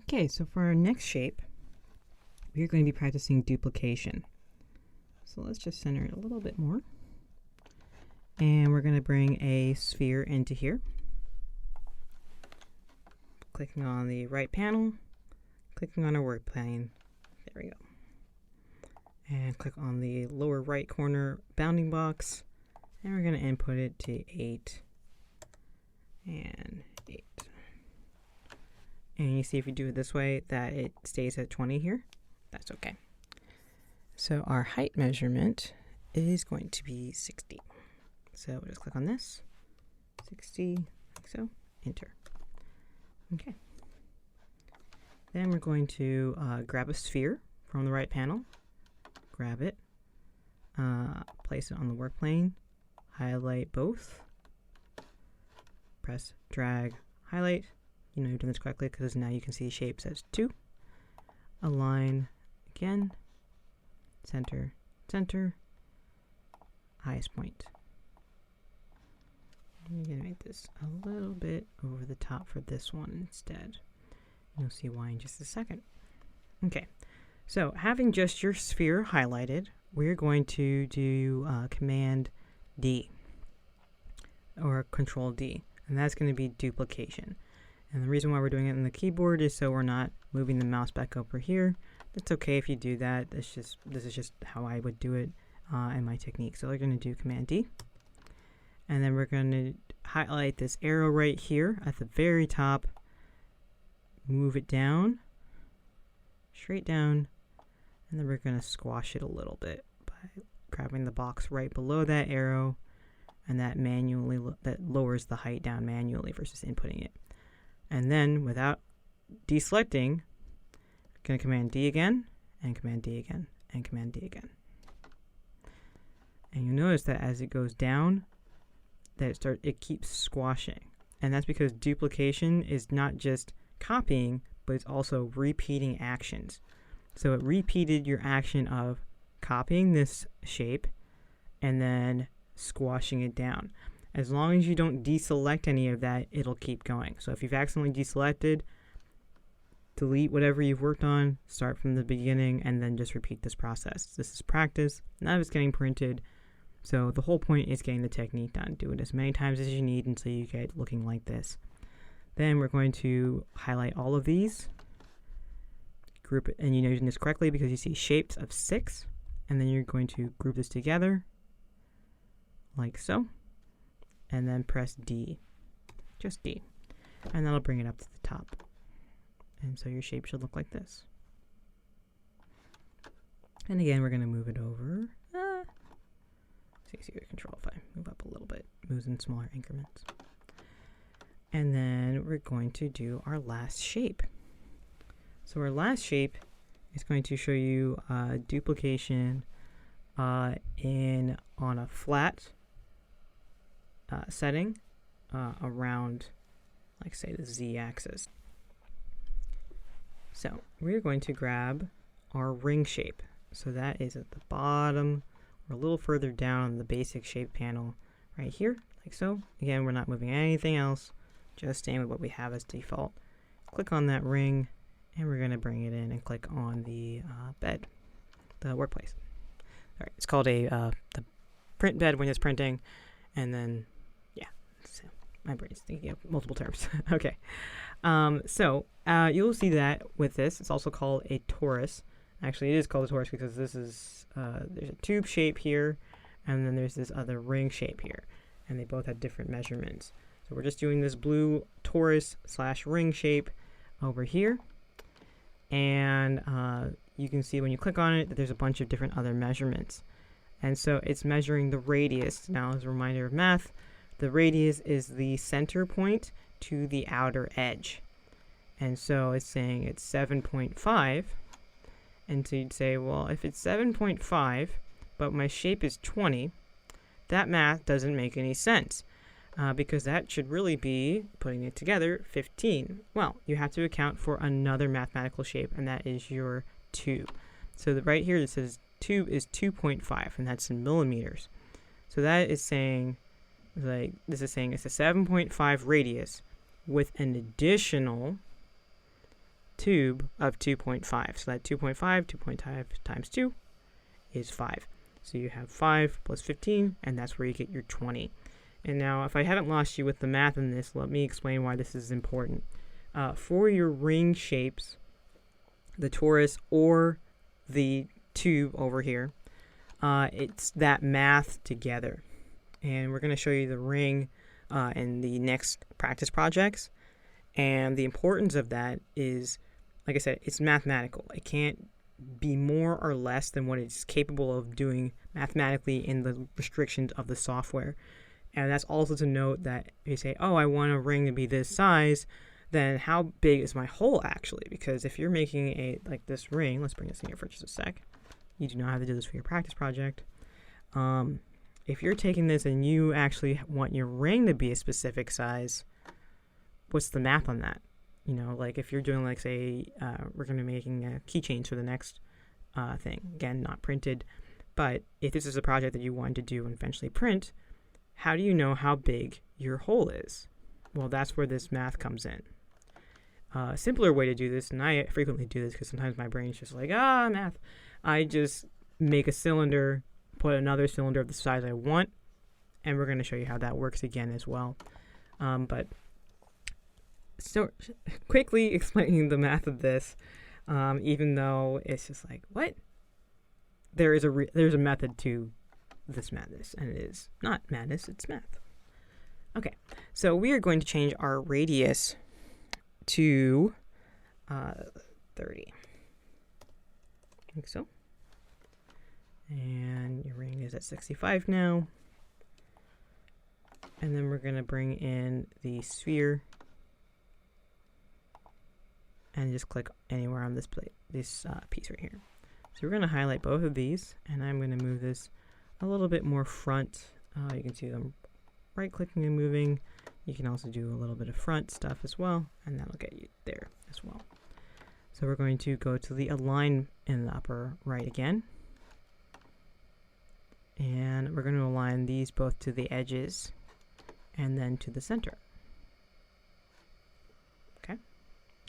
Okay, so for our next shape, we're going to be practicing duplication. So let's just center it a little bit more. And we're going to bring a sphere into here. Clicking on the right panel, clicking on our work plane. There we go. And click on the lower right corner bounding box. And we're going to input it to 8 and 8. And you see if you do it this way that it stays at 20 here. That's okay. So our height measurement is going to be 60. So we'll just click on this, 60, like so, enter. Okay. Then we're going to grab a sphere from the right panel, grab it, place it on the work plane, highlight both, press, drag, highlight. You know you're doing this correctly because now you can see shapes as 2. Align again, center, center, highest point. I'm going to make this a little bit over the top for this one instead. You'll see why in just a second. Okay, so having just your sphere highlighted, we're going to do Command D or Control D, and that's going to be duplication. And the reason why we're doing it on the keyboard is so we're not moving the mouse back over here. It's okay if you do that. This is just how I would do it in my technique. So we're going to do Command D. And then we're going to highlight this arrow right here at the very top, move it down, straight down, and then we're going to squash it a little bit by grabbing the box right below that arrow, and that lowers the height down manually versus inputting it. And then without deselecting, I'm going to Command D again, and Command D again, and Command D again. And you'll notice that as it goes down, that it keeps squashing. And that's because duplication is not just copying, but it's also repeating actions. So it repeated your action of copying this shape and then squashing it down. As long as you don't deselect any of that, it'll keep going. So if you've accidentally deselected, delete whatever you've worked on, start from the beginning, and then just repeat this process. This is practice. None of it's getting printed. So the whole point is getting the technique done. Do it as many times as you need until you get looking like this. Then we're going to highlight all of these, group it, and you know you're doing this correctly because you see shapes of 6, and then you're going to group this together like so, and then press D, just D, and that'll bring it up to the top. And so your shape should look like this. And again, we're going to move it over. So you see your control if I move up a little bit, moves in smaller increments. And then we're going to do our last shape. So our last shape is going to show you duplication on a flat setting around, like say, the z-axis. So we're going to grab our ring shape. So that is at the bottom or a little further down on the basic shape panel right here, like so. Again, we're not moving anything else, just staying with what we have as default. Click on that ring, and we're going to bring it in and click on the bed, the workplace. All right, it's called the print bed when it's printing, and then, yeah, so my brain's thinking of multiple terms. Okay, so you'll see that with this. It's also called a torus. Actually, it is called a torus because this is, there's a tube shape here, and then there's this other ring shape here, and they both have different measurements. So we're just doing this blue torus / ring shape over here, and you can see when you click on it that there's a bunch of different other measurements. And so it's measuring the radius. Now, as a reminder of math, the radius is the center point to the outer edge. And so it's saying it's 7.5. And so you'd say, well, if it's 7.5, but my shape is 20, that math doesn't make any sense. Because that should really be, putting it together, 15. Well, you have to account for another mathematical shape, and that is your tube. So right here it says tube is 2.5, and that's in millimeters. So that is saying, like, this is saying it's a 7.5 radius with an additional tube of 2.5. So that 2.5, 2.5 times 2 is 5. So you have 5 plus 15, and that's where you get your 20. And now, if I haven't lost you with the math in this, let me explain why this is important. For your ring shapes, the torus or the tube over here, it's that math together. And we're going to show you the ring in the next practice projects. And the importance of that is, like I said, it's mathematical. It can't be more or less than what it's capable of doing mathematically in the restrictions of the software. And that's also to note that if you say, oh, I want a ring to be this size, then how big is my hole actually? Because if you're making a, like this ring, let's bring this in here for just a sec. You do not have to do this for your practice project. If you're taking this and you actually want your ring to be a specific size, what's the math on that? You know, like if you're doing, like, say, we're going to be making keychains for the next thing. Again, not printed. But if this is a project that you want to do and eventually print, how do you know how big your hole is? Well, that's where this math comes in. A simpler way to do this, and I frequently do this because sometimes my brain's just like, math. I just make a cylinder, put another cylinder of the size I want, and we're going to show you how that works again as well. But so quickly explaining the math of this, even though it's just like, what? There's a method to this madness, and it is not madness, it's math. Okay, so we are going to change our radius to 30. Like so. And your ring is at 65 now. And then we're going to bring in the sphere and just click anywhere on this plate, this piece right here. So we're going to highlight both of these, and I'm going to move this a little bit more front. You can see them right-clicking and moving. You can also do a little bit of front stuff as well, and that'll get you there as well. So we're going to go to the align in the upper right again. And we're going to align these both to the edges and then to the center. Okay.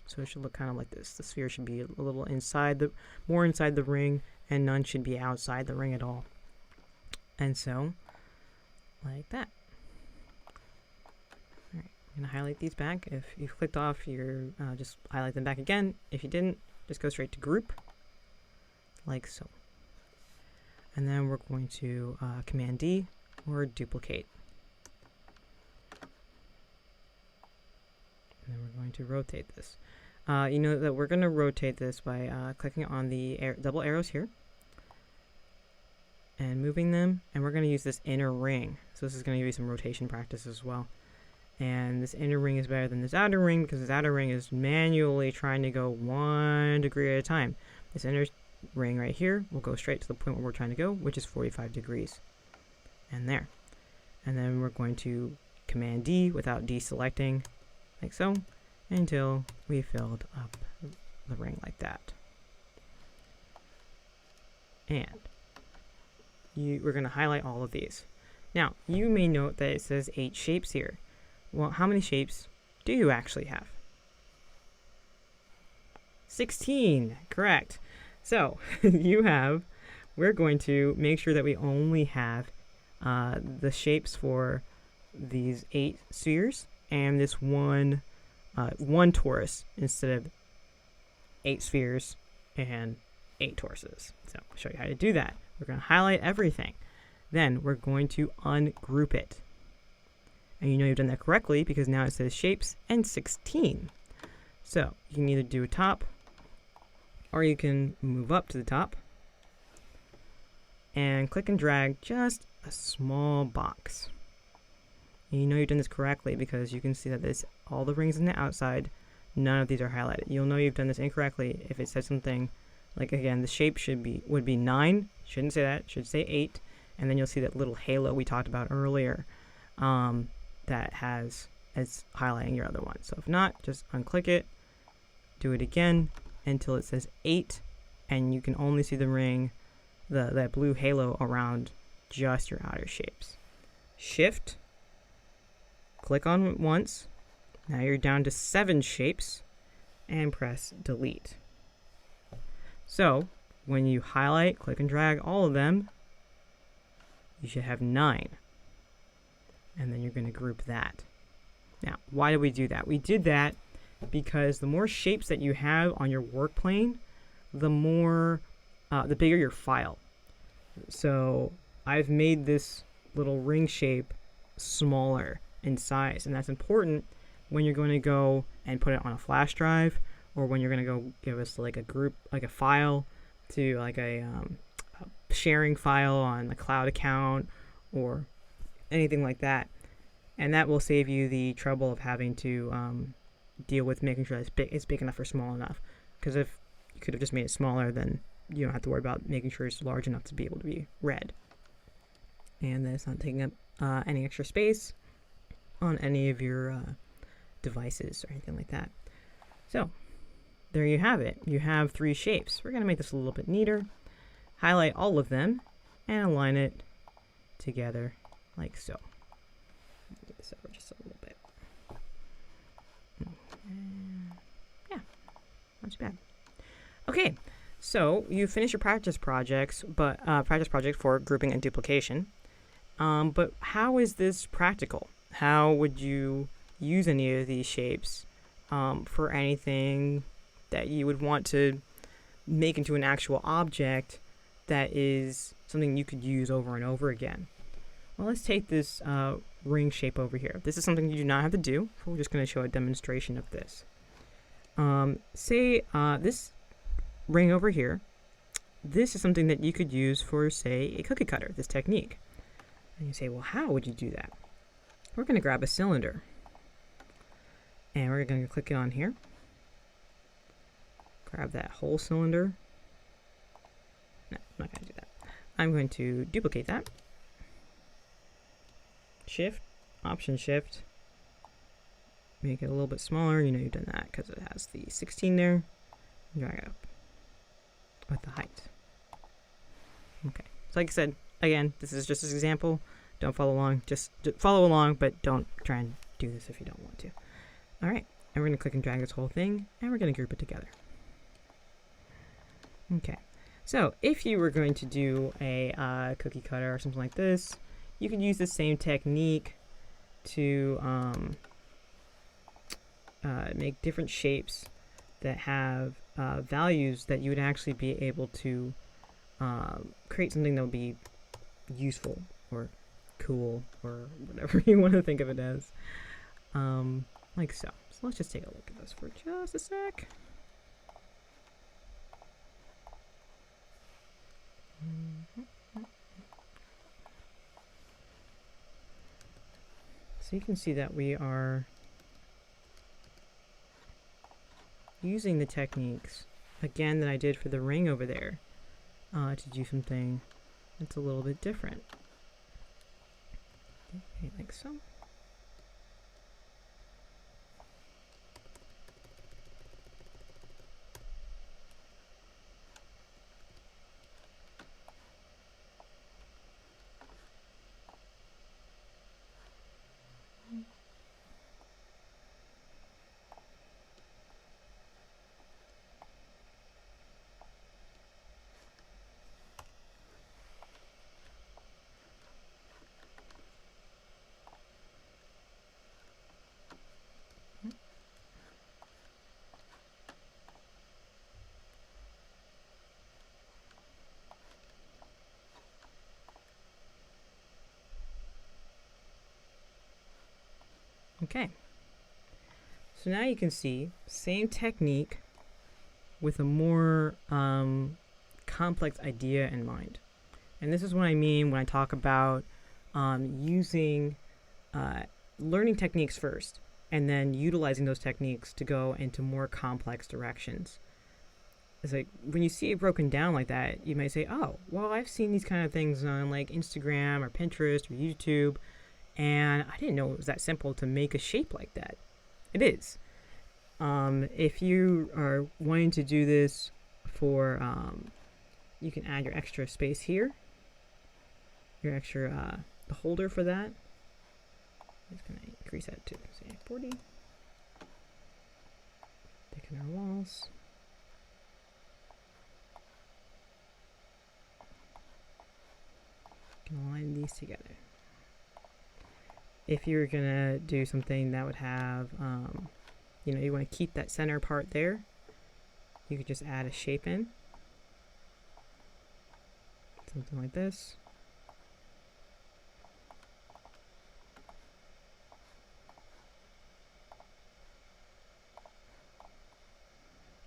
So it should look kind of like this. The sphere should be a little more inside the ring, and none should be outside the ring at all. And so, like that. All right, I'm going to highlight these back. If you've clicked off, you're just highlight them back again. If you didn't, just go straight to group, like so. And then we're going to Command D or duplicate. And then we're going to rotate this. You know that we're going to rotate this by clicking on the double arrows here and moving them, and we're going to use this inner ring. So this is going to give you some rotation practice as well. And this inner ring is better than this outer ring because this outer ring is manually trying to go 1 degree at a time. This inner ring right here will go straight to the point where we're trying to go, which is 45 degrees. And there. And then we're going to Command D without deselecting, like so, until we filled up the ring like that. And we're going to highlight all of these. Now, you may note that it says 8 shapes here. Well, how many shapes do you actually have? 16, correct. So, we're going to make sure that we only have the shapes for these 8 spheres and this one torus instead of 8 spheres and 8 toruses. So I'll show you how to do that. We're going to highlight everything. Then we're going to ungroup it. And you know you've done that correctly because now it says shapes and 16. So you can either do a top, or you can move up to the top and click and drag just a small box. And you know you've done this correctly because you can see that there's all the rings on the outside. None of these are highlighted. You'll know you've done this incorrectly if it says something like, again, the shape would be 9. Shouldn't say that. Should say 8. And then you'll see that little halo we talked about earlier that has as highlighting your other one. So if not, just unclick it, do it again until it says 8, and you can only see the ring, that blue halo around just your outer shapes. Shift, click on it once. Now you're down to 7 shapes, and press delete. So when you highlight, click and drag all of them, you should have 9. And then you're going to group that. Now, why did we do that? We did that because the more shapes that you have on your work plane, the bigger your file. So I've made this little ring shape smaller in size, and that's important when you're going to go and put it on a flash drive, or when you're going to go give us like a group, like a file to like a sharing file on a cloud account or anything like that. And that will save you the trouble of having to deal with making sure it's big enough or small enough. Because if you could have just made it smaller, then you don't have to worry about making sure it's large enough to be able to be read. And then it's not taking up any extra space on any of your devices or anything like that. So there you have it. You have 3 shapes. We're going to make this a little bit neater. Highlight all of them and align it together like so. Move this over just a little bit. Yeah, not too bad. Okay, so you finish your practice project for grouping and duplication. But how is this practical? How would you use any of these shapes for anything that you would want to make into an actual object that is something you could use over and over again? Well, let's take this ring shape over here. This is something you do not have to do. We're just going to show a demonstration of this. Say this ring over here, this is something that you could use for, say, a cookie cutter, this technique. And you say, well, how would you do that? We're going to grab a cylinder. And we're going to click it on here. Grab that whole cylinder. No, I'm not going to do that. I'm going to duplicate that. Shift, Option Shift. Make it a little bit smaller. You know you've done that because it has the 16 there. Drag it up with the height. Okay. So like I said, again, this is just an example. Don't follow along. Just follow along, but don't try and do this if you don't want to. All right. And we're going to click and drag this whole thing, and we're going to group it together. Okay. So if you were going to do a cookie cutter or something like this, you could use the same technique to make different shapes that have values that you would actually be able to create something that would be useful or cool or whatever you want to think of it as. Like so. So let's just take a look at this for just a sec. So you can see that we are using the techniques, again, that I did for the ring over there, to do something that's a little bit different. Okay, like so. Okay, so now you can see same technique with a more complex idea in mind. And this is what I mean when I talk about using learning techniques first and then utilizing those techniques to go into more complex directions. It's like when you see it broken down like that, you might say, oh, well, I've seen these kind of things on like Instagram or Pinterest or YouTube, and I didn't know it was that simple to make a shape like that. It is. If you are wanting to do this for, you can add your extra space here, your extra, the holder for that. I'm just going to increase that to, say, 40. Take inner walls. Can align these together. If you're gonna do something that would have, you know, you want to keep that center part there, you could just add a shape in. Something like this.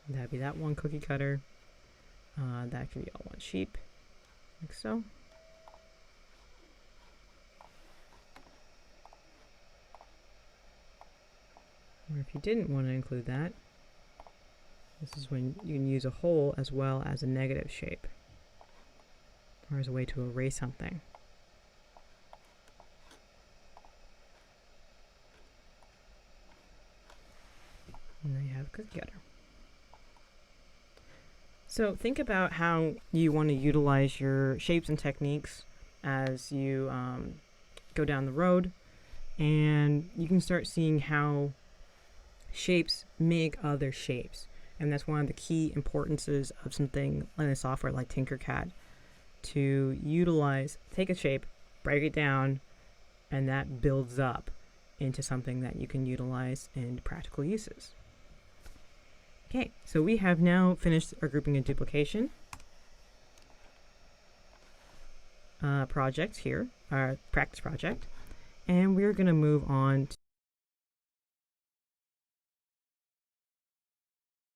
That'd be that one cookie cutter. That could be all one sheep, like so. Or if you didn't want to include that, this is when you can use a hole as well as a negative shape, or as a way to erase something. And there you have a cookie cutter. So think about how you want to utilize your shapes and techniques as you go down the road, and you can start seeing how shapes make other shapes. And that's one of the key importances of something in a software like Tinkercad, to utilize, take a shape, break it down, and that builds up into something that you can utilize in practical uses. Okay, so we have now finished our grouping and duplication project here, our practice project, and we're going to move on